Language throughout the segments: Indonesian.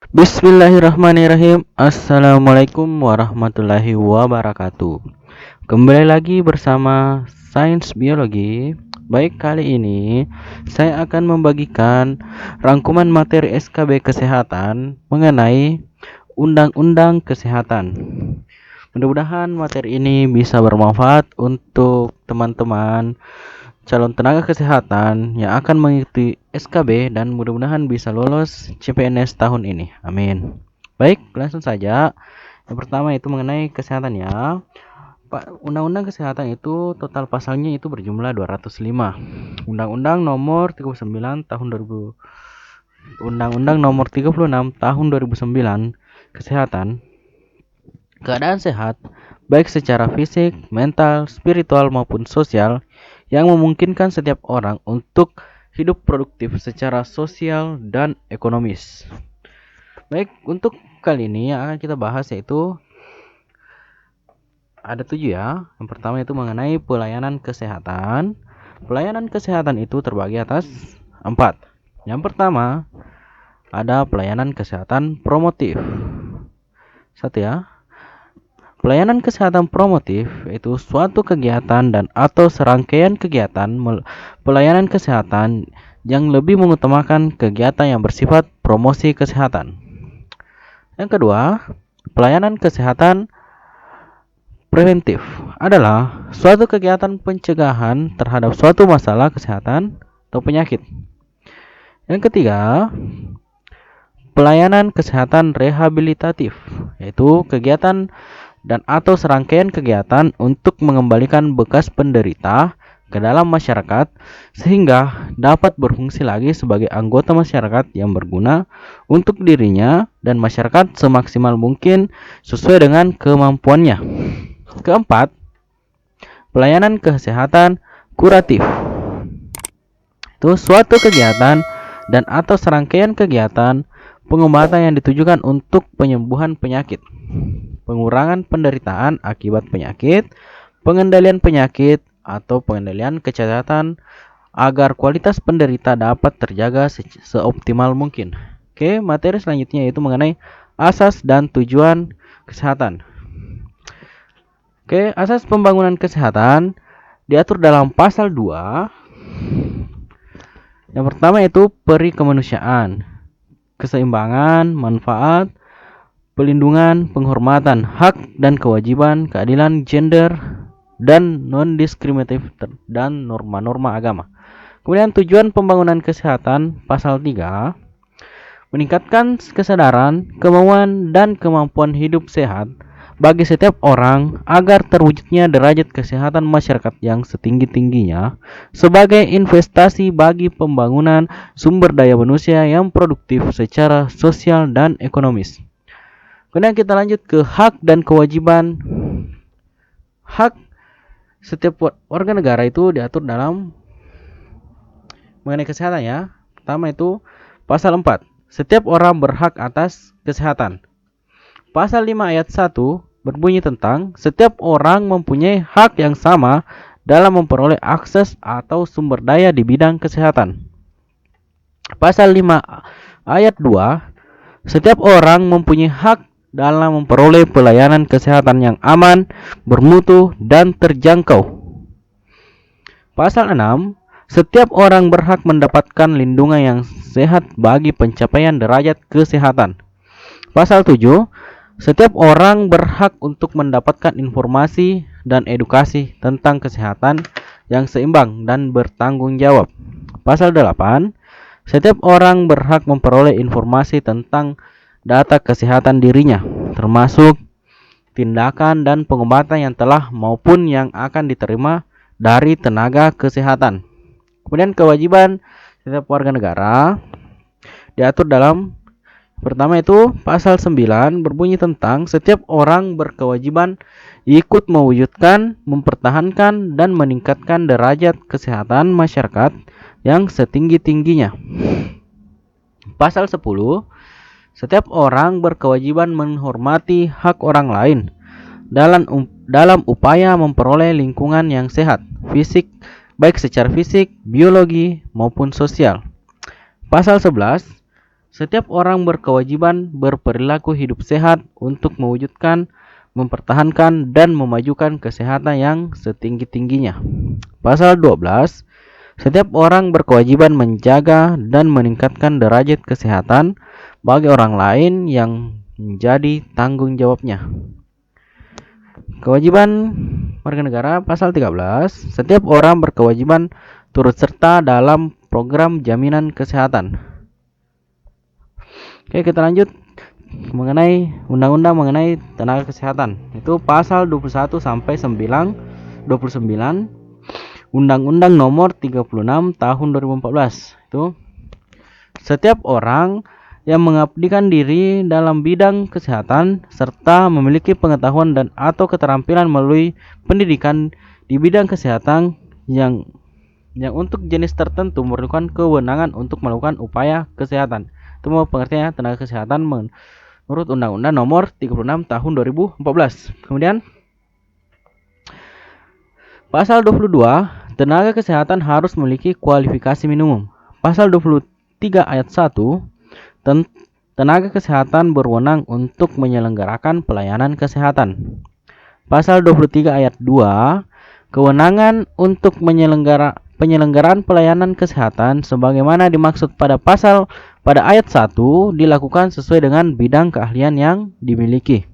Bismillahirrahmanirrahim. Assalamualaikum warahmatullahi wabarakatuh. Kembali lagi bersama Sains Biologi. Baik, kali ini saya akan membagikan rangkuman materi SKB Kesehatan mengenai Undang-Undang Kesehatan. Mudah-mudahan materi ini bisa bermanfaat untuk teman-teman calon tenaga kesehatan yang akan mengikuti SKB dan mudah-mudahan bisa lolos CPNS tahun ini. Amin. Baik, langsung saja. Yang pertama itu mengenai kesehatan ya. Undang-Undang Kesehatan itu total pasalnya itu berjumlah 205. Undang-Undang nomor 39 tahun 2000 Undang-Undang nomor 36 tahun 2009 Kesehatan. Keadaan sehat baik secara fisik, mental, spiritual maupun sosial yang memungkinkan setiap orang untuk hidup produktif secara sosial dan ekonomis. Baik, untuk kali ini yang akan kita bahas yaitu ada 7 ya. Yang pertama itu mengenai pelayanan kesehatan. Pelayanan kesehatan itu terbagi atas 4. Yang pertama ada pelayanan kesehatan promotif. 1 ya. Pelayanan kesehatan promotif yaitu suatu kegiatan dan atau serangkaian kegiatan pelayanan kesehatan yang lebih mengutamakan kegiatan yang bersifat promosi kesehatan. Yang kedua, pelayanan kesehatan preventif adalah suatu kegiatan pencegahan terhadap suatu masalah kesehatan atau penyakit. Yang ketiga, pelayanan kesehatan rehabilitatif yaitu kegiatan dan atau serangkaian kegiatan untuk mengembalikan bekas penderita ke dalam masyarakat sehingga dapat berfungsi lagi sebagai anggota masyarakat yang berguna untuk dirinya dan masyarakat semaksimal mungkin sesuai dengan kemampuannya. Keempat, pelayanan kesehatan kuratif. Itu suatu kegiatan dan atau serangkaian kegiatan pengobatan yang ditujukan untuk penyembuhan penyakit, pengurangan penderitaan akibat penyakit, pengendalian penyakit, atau pengendalian kecacatan agar kualitas penderita dapat terjaga seoptimal mungkin. Oke, materi selanjutnya yaitu mengenai asas dan tujuan kesehatan. Oke, asas pembangunan kesehatan diatur dalam pasal 2. Yang pertama yaitu peri kemanusiaan, keseimbangan, manfaat, pelindungan, penghormatan, hak dan kewajiban, keadilan gender, dan non-diskriminatif dan norma-norma agama. Kemudian tujuan pembangunan kesehatan pasal 3 meningkatkan kesadaran, kemauan, dan kemampuan hidup sehat bagi setiap orang agar terwujudnya derajat kesehatan masyarakat yang setinggi-tingginya sebagai investasi bagi pembangunan sumber daya manusia yang produktif secara sosial dan ekonomis. Kemudian kita lanjut ke hak dan kewajiban. Hak setiap warga negara itu diatur dalam mengenai kesehatan ya. Pertama itu pasal 4. Setiap orang berhak atas kesehatan. Pasal 5 ayat 1 berbunyi tentang setiap orang mempunyai hak yang sama dalam memperoleh akses atau sumber daya di bidang kesehatan. Pasal 5 ayat 2, setiap orang mempunyai hak dalam memperoleh pelayanan kesehatan yang aman, bermutu, dan terjangkau. Pasal 6, setiap orang berhak mendapatkan lindungan yang sehat bagi pencapaian derajat kesehatan. Pasal 7, setiap orang berhak untuk mendapatkan informasi dan edukasi tentang kesehatan yang seimbang dan bertanggung jawab. Pasal 8, setiap orang berhak memperoleh informasi tentang data kesehatan dirinya, termasuk tindakan dan pengobatan yang telah maupun yang akan diterima dari tenaga kesehatan. Kemudian kewajiban setiap warga negara diatur dalam pertama itu pasal 9 berbunyi tentang setiap orang berkewajiban ikut mewujudkan, mempertahankan, dan meningkatkan derajat kesehatan masyarakat yang setinggi-tingginya. Pasal 10, setiap orang berkewajiban menghormati hak orang lain dalam upaya memperoleh lingkungan yang sehat, fisik, baik secara fisik, biologi, maupun sosial. Pasal 11, Setiap orang berkewajiban berperilaku hidup sehat untuk mewujudkan, mempertahankan, dan memajukan kesehatan yang setinggi-tingginya. Pasal 12. Setiap orang berkewajiban menjaga dan meningkatkan derajat kesehatan bagi orang lain yang menjadi tanggung jawabnya. Kewajiban warga negara pasal 13. Setiap orang berkewajiban turut serta dalam program jaminan kesehatan. Oke, kita lanjut mengenai undang-undang mengenai tenaga kesehatan. Itu pasal 21 sampai 29 Undang-Undang Nomor 36 Tahun 2014. Itu setiap orang yang mengabdikan diri dalam bidang kesehatan serta memiliki pengetahuan dan atau keterampilan melalui pendidikan di bidang kesehatan yang untuk jenis tertentu memerlukan kewenangan untuk melakukan upaya kesehatan. Itu mau pengertiannya tenaga kesehatan menurut Undang-Undang Nomor 36 Tahun 2014. Kemudian pasal 22, tenaga kesehatan harus memiliki kualifikasi minimum. Pasal 23 ayat 1, tenaga kesehatan berwenang untuk menyelenggarakan pelayanan kesehatan. Pasal 23 ayat 2, kewenangan untuk penyelenggaraan pelayanan kesehatan sebagaimana dimaksud pada ayat 1 dilakukan sesuai dengan bidang keahlian yang dimiliki.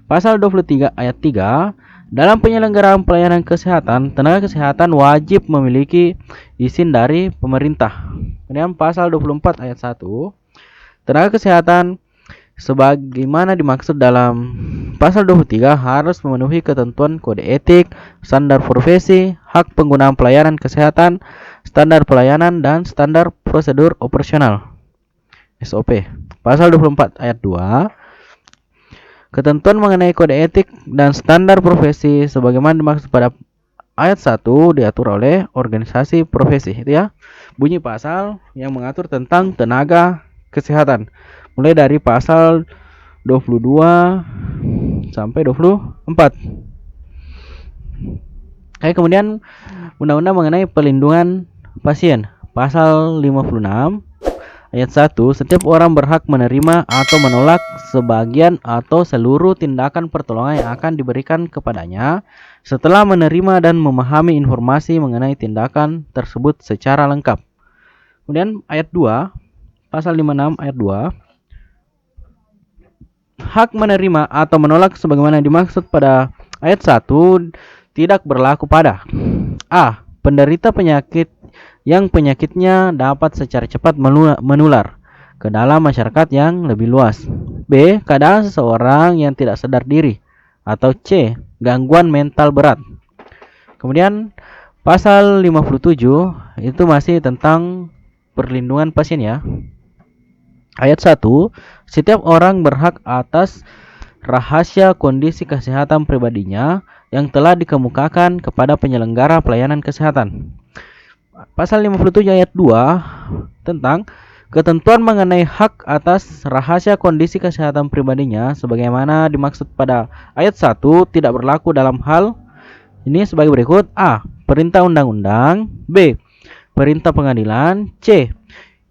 Pasal 23 ayat 3, dalam penyelenggaraan pelayanan kesehatan, tenaga kesehatan wajib memiliki izin dari pemerintah. Kemudian pasal 24 ayat 1, tenaga kesehatan sebagaimana dimaksud dalam pasal 23 harus memenuhi ketentuan kode etik, standar profesi, hak penggunaan pelayanan kesehatan, standar pelayanan, dan standar prosedur operasional (SOP). Pasal 24 ayat 2, ketentuan mengenai kode etik dan standar profesi sebagaimana dimaksud pada ayat 1 diatur oleh organisasi profesi. Itu ya, bunyi pasal yang mengatur tentang tenaga kesehatan. Mulai dari pasal 22 sampai 24. Kemudian undang-undang mengenai perlindungan pasien. Pasal 56 ayat 1, setiap orang berhak menerima atau menolak sebagian atau seluruh tindakan pertolongan yang akan diberikan kepadanya setelah menerima dan memahami informasi mengenai tindakan tersebut secara lengkap. Kemudian ayat 2, pasal 56 ayat 2, hak menerima atau menolak sebagaimana dimaksud pada ayat 1 tidak berlaku pada A. penderita penyakit yang penyakitnya dapat secara cepat menular ke dalam masyarakat yang lebih luas. B. keadaan seseorang yang tidak sadar diri. Atau C. gangguan mental berat. Kemudian pasal 57 itu masih tentang perlindungan pasien ya. Ayat 1, setiap orang berhak atas rahasia kondisi kesehatan pribadinya yang telah dikemukakan kepada penyelenggara pelayanan kesehatan. Pasal 57 ayat 2 tentang ketentuan mengenai hak atas rahasia kondisi kesehatan pribadinya sebagaimana dimaksud pada ayat 1 tidak berlaku dalam hal ini sebagai berikut. A. perintah undang-undang. B. perintah pengadilan. C.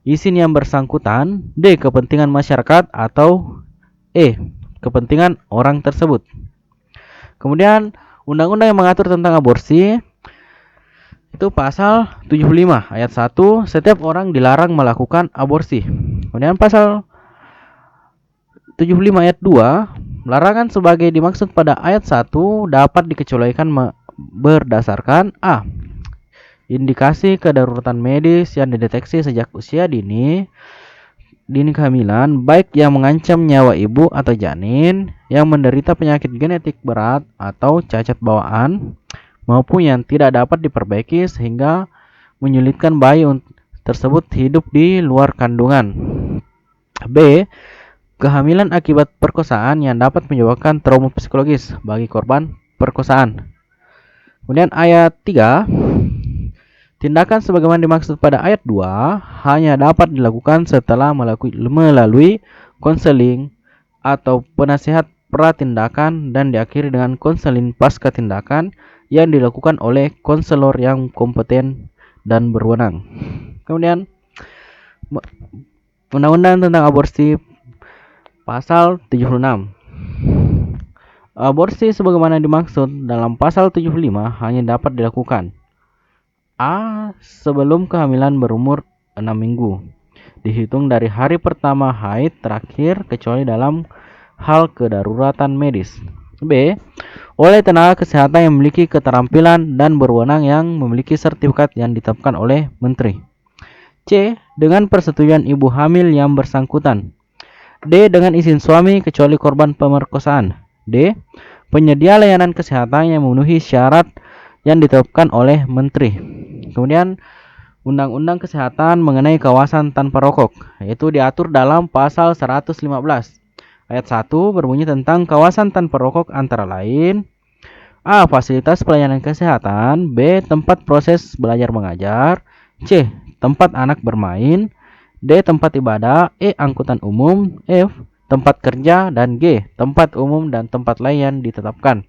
izin yang bersangkutan. D. kepentingan masyarakat. Atau E. kepentingan orang tersebut. Kemudian undang-undang yang mengatur tentang aborsi itu pasal 75 ayat 1, setiap orang dilarang melakukan aborsi. Kemudian pasal 75 ayat 2, larangan sebagai dimaksud pada ayat 1 dapat dikecualikan berdasarkan A. indikasi kedaruratan medis yang dideteksi sejak usia dini kehamilan, baik yang mengancam nyawa ibu atau janin yang menderita penyakit genetik berat atau cacat bawaan, maupun yang tidak dapat diperbaiki sehingga menyulitkan bayi tersebut hidup di luar kandungan. B. kehamilan akibat perkosaan yang dapat menyebabkan trauma psikologis bagi korban perkosaan. Kemudian ayat 3, tindakan sebagaimana dimaksud pada ayat 2 hanya dapat dilakukan setelah melalui konseling atau penasihat pratindakan dan diakhiri dengan konseling pasca tindakan yang dilakukan oleh konselor yang kompeten dan berwenang. Kemudian Undang-Undang tentang aborsi pasal 76. Aborsi sebagaimana dimaksud dalam pasal 75 hanya dapat dilakukan A. Sebelum kehamilan berumur 6 minggu, dihitung dari hari pertama haid terakhir kecuali dalam hal kedaruratan medis. B. Oleh tenaga kesehatan yang memiliki keterampilan dan berwenang yang memiliki sertifikat yang ditetapkan oleh Menteri. C. Dengan persetujuan ibu hamil yang bersangkutan. D. Dengan izin suami kecuali korban pemerkosaan. D. Penyedia layanan kesehatan yang memenuhi syarat yang ditetapkan oleh Menteri. Kemudian Undang-Undang Kesehatan mengenai kawasan tanpa rokok, yaitu diatur dalam pasal 115. Ayat 1 berbunyi tentang kawasan tanpa rokok antara lain A. Fasilitas pelayanan kesehatan. B. Tempat proses belajar mengajar. C. Tempat anak bermain. D. Tempat ibadah. E. Angkutan umum. F. Tempat kerja. Dan G. Tempat umum dan tempat lain yang ditetapkan.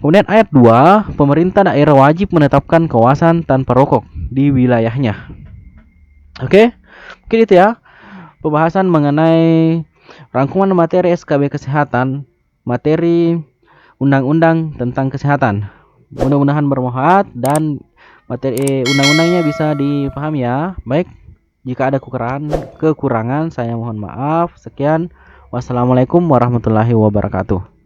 Kemudian ayat 2, pemerintah daerah wajib menetapkan kawasan tanpa rokok di wilayahnya. Oke, mungkin itu ya pembahasan mengenai rangkuman materi SKB Kesehatan, materi undang-undang tentang kesehatan. Mudah-mudahan bermanfaat dan materi undang-undangnya bisa dipahami ya. Baik, jika ada kekurangan saya mohon maaf. Sekian. Wassalamualaikum warahmatullahi wabarakatuh.